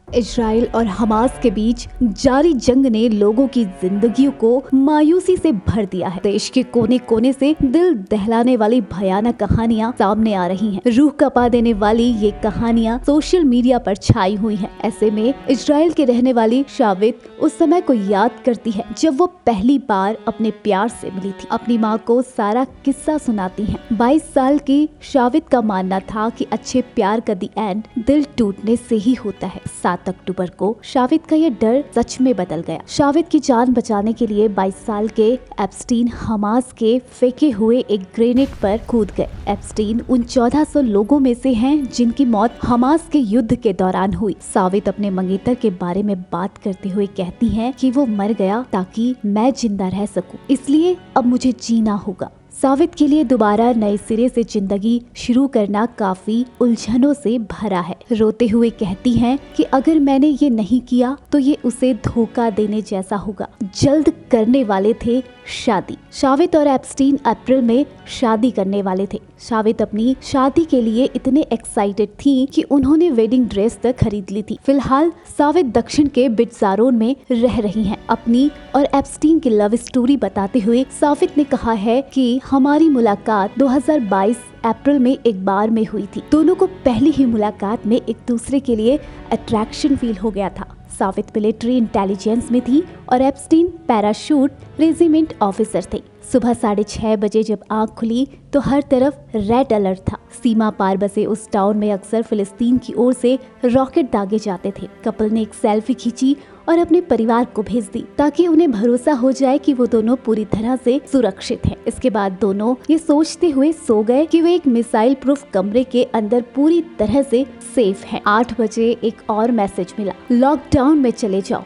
Israel और Hamas के बीच जारी जंग ने लोगों की जिंदगियों को मायूसी से भर दिया है। देश के कोने कोने से दिल दहलाने वाली भयानक कहानियां सामने आ रही हैं। रूह कपा देने वाली ये कहानियां सोशल मीडिया पर छाई हुई हैं। ऐसे में इजराइल के रहने वाली शावित उस समय को याद करती है जब वो पहली बार अपने प्यार से मिली थी। अपनी माँ को सारा किस्सा सुनाती है। 22 साल की शावित का मानना था कि अच्छे प्यार का दी एंड दिल टूटने से ही होता है। 7 अक्टूबर को शावित का यह डर सच में बदल गया। शावित की जान बचाने के लिए 22 साल के एप्स्टीन हमास के फेंके हुए एक ग्रेनेड पर कूद गए। एप्स्टीन उन 1400 लोगों में से हैं जिनकी मौत हमास के युद्ध के दौरान हुई। शावित अपने मंगेतर के बारे में बात करते हुए कहती हैं कि वो मर गया ताकि मैं जिंदा रह सकूं, इसलिए अब मुझे जीना होगा। शावित के लिए दोबारा नए सिरे से जिंदगी शुरू करना काफी उलझनों से भरा है। रोते हुए कहती हैं कि अगर मैंने ये नहीं किया तो ये उसे धोखा देने जैसा होगा। जल्द करने वाले थे शादी। शावित और एप्स्टीन अप्रैल में शादी करने वाले थे। शावित अपनी शादी के लिए इतने एक्साइटेड थी कि उन्होंने वेडिंग ड्रेस तक खरीद ली थी। फिलहाल शावित दक्षिण के बिटजारोन में रह रही हैं। अपनी और एप्स्टीन की लव स्टोरी बताते हुए शावित ने कहा है कि हमारी मुलाकात 2022 अप्रैल में एक बार में हुई थी। दोनों को पहली ही मुलाकात में एक दूसरे के लिए अट्रैक्शन फील हो गया था। शावित मिलिट्री इंटेलिजेंस में थी और एप्स्टीन पैराशूट रेजिमेंट ऑफिसर थे। सुबह 6:30 बजे जब आँख खुली तो हर तरफ रेड अलर्ट था। सीमा पार बसे उस टाउन में अक्सर फिलिस्तीन की ओर से रॉकेट दागे जाते थे। कपल ने एक सेल्फी खींची और अपने परिवार को भेज दी ताकि उन्हें भरोसा हो जाए कि वो दोनों पूरी तरह से सुरक्षित हैं। इसके बाद दोनों ये सोचते हुए सो गए कि वे एक मिसाइल प्रूफ कमरे के अंदर पूरी तरह से सेफ हैं। 8 बजे एक और मैसेज मिला, लॉकडाउन में चले जाओ,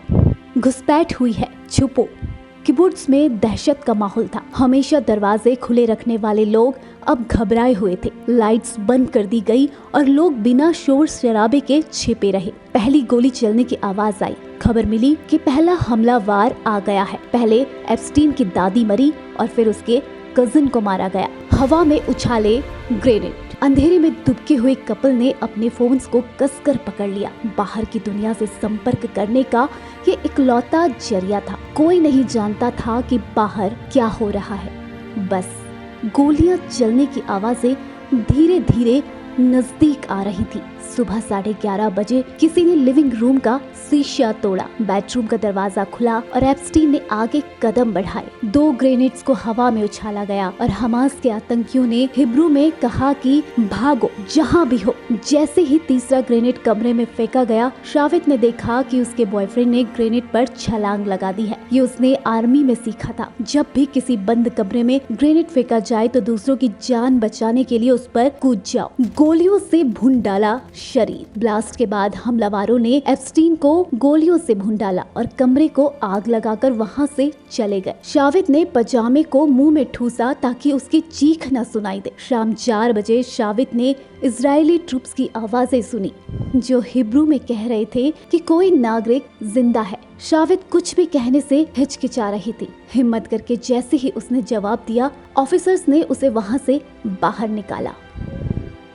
घुसपैठ हुई है, छुपो। किबुट्स में दहशत का माहौल था। हमेशा दरवाजे खुले रखने वाले लोग अब घबराए हुए थे। लाइट्स बंद कर दी गई और लोग बिना शोर शराबे के छिपे रहे। पहली गोली चलने की आवाज आई। खबर मिली कि पहला हमलावर आ गया है। पहले एप्स्टीन की दादी मरी और फिर उसके कजिन को मारा गया। हवा में उछाले ग्रेनेड। अंधेरे में दुबके हुए कपल ने अपने फोन्स को कसकर पकड़ लिया। बाहर की दुनिया से संपर्क करने का ये इकलौता जरिया था। कोई नहीं जानता था कि बाहर क्या हो रहा है। बस गोलियां चलने की आवाजें धीरे धीरे नजदीक आ रही थी। सुबह 11:30 बजे किसी ने लिविंग रूम का शीशा तोड़ा। बेडरूम का दरवाजा खुला और एप्स्टीन ने आगे कदम बढ़ाए। 2 ग्रेनेड्स को हवा में उछाला गया और हमास के आतंकियों ने हिब्रू में कहा कि भागो जहां भी हो। जैसे ही तीसरा ग्रेनेड कमरे में फेंका गया, शावित ने देखा कि उसके बॉयफ्रेंड ने ग्रेनेड पर छलांग लगा दी है। ये उसने आर्मी में सीखा था। जब भी किसी बंद कमरे में ग्रेनेड फेंका जाए तो दूसरों की जान बचाने के लिए उस पर कूद जाओ। गोलियों से भून डाला शरीर। ब्लास्ट के बाद हमलावरों ने एप्स्टीन को गोलियों से भून डाला और कमरे को आग लगाकर वहां से चले गए। शावित ने पजामे को मुंह में ठूसा ताकि उसकी चीख न सुनाई दे। शाम 4 बजे शावित ने इजरायली ट्रूप्स की आवाजें सुनी जो हिब्रू में कह रहे थे कि कोई नागरिक जिंदा है। शावित कुछ भी कहने से हिचकिचा रही थी। हिम्मत करके जैसे ही उसने जवाब दिया, ऑफिसर्स ने उसे वहां से बाहर निकाला।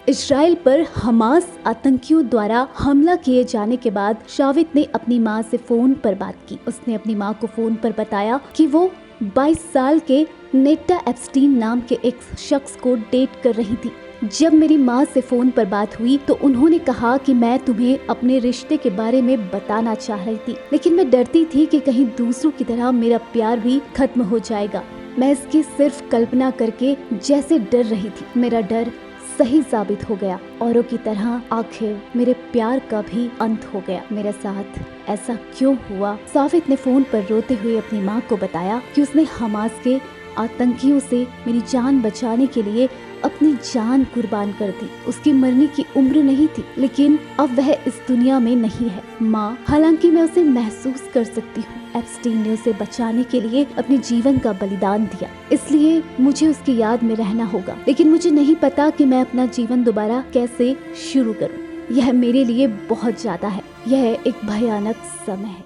इजराइल पर हमास आतंकियों द्वारा हमला किए जाने के बाद शावित ने अपनी माँ से फोन पर बात की। उसने अपनी माँ को फोन पर बताया कि वो 22 साल के नेटा एप्स्टीन नाम के एक शख्स को डेट कर रही थी। जब मेरी माँ से फोन पर बात हुई तो उन्होंने कहा कि मैं तुम्हें अपने रिश्ते के बारे में बताना चाह रही थी, लेकिन मैं डरती थी कि कहीं दूसरों की तरह मेरा प्यार भी खत्म हो जाएगा। मैं इसकी सिर्फ कल्पना करके जैसे डर रही थी। मेरा डर सही साबित हो गया। औरों की तरह आखिर मेरे प्यार का भी अंत हो गया। मेरे साथ ऐसा क्यों हुआ? शावित ने फोन पर रोते हुए अपनी माँ को बताया कि उसने हमास के आतंकियों से मेरी जान बचाने के लिए अपनी जान कुर्बान कर दी। उसकी मरने की उम्र नहीं थी, लेकिन अब वह इस दुनिया में नहीं है। माँ, हालांकि मैं उसे महसूस कर सकती हूँ। एप्स्टीन ने उसे बचाने के लिए अपने जीवन का बलिदान दिया, इसलिए मुझे उसकी याद में रहना होगा। लेकिन मुझे नहीं पता कि मैं अपना जीवन दोबारा कैसे शुरू करूँ। यह मेरे लिए बहुत ज्यादा है। यह एक भयानक समय है।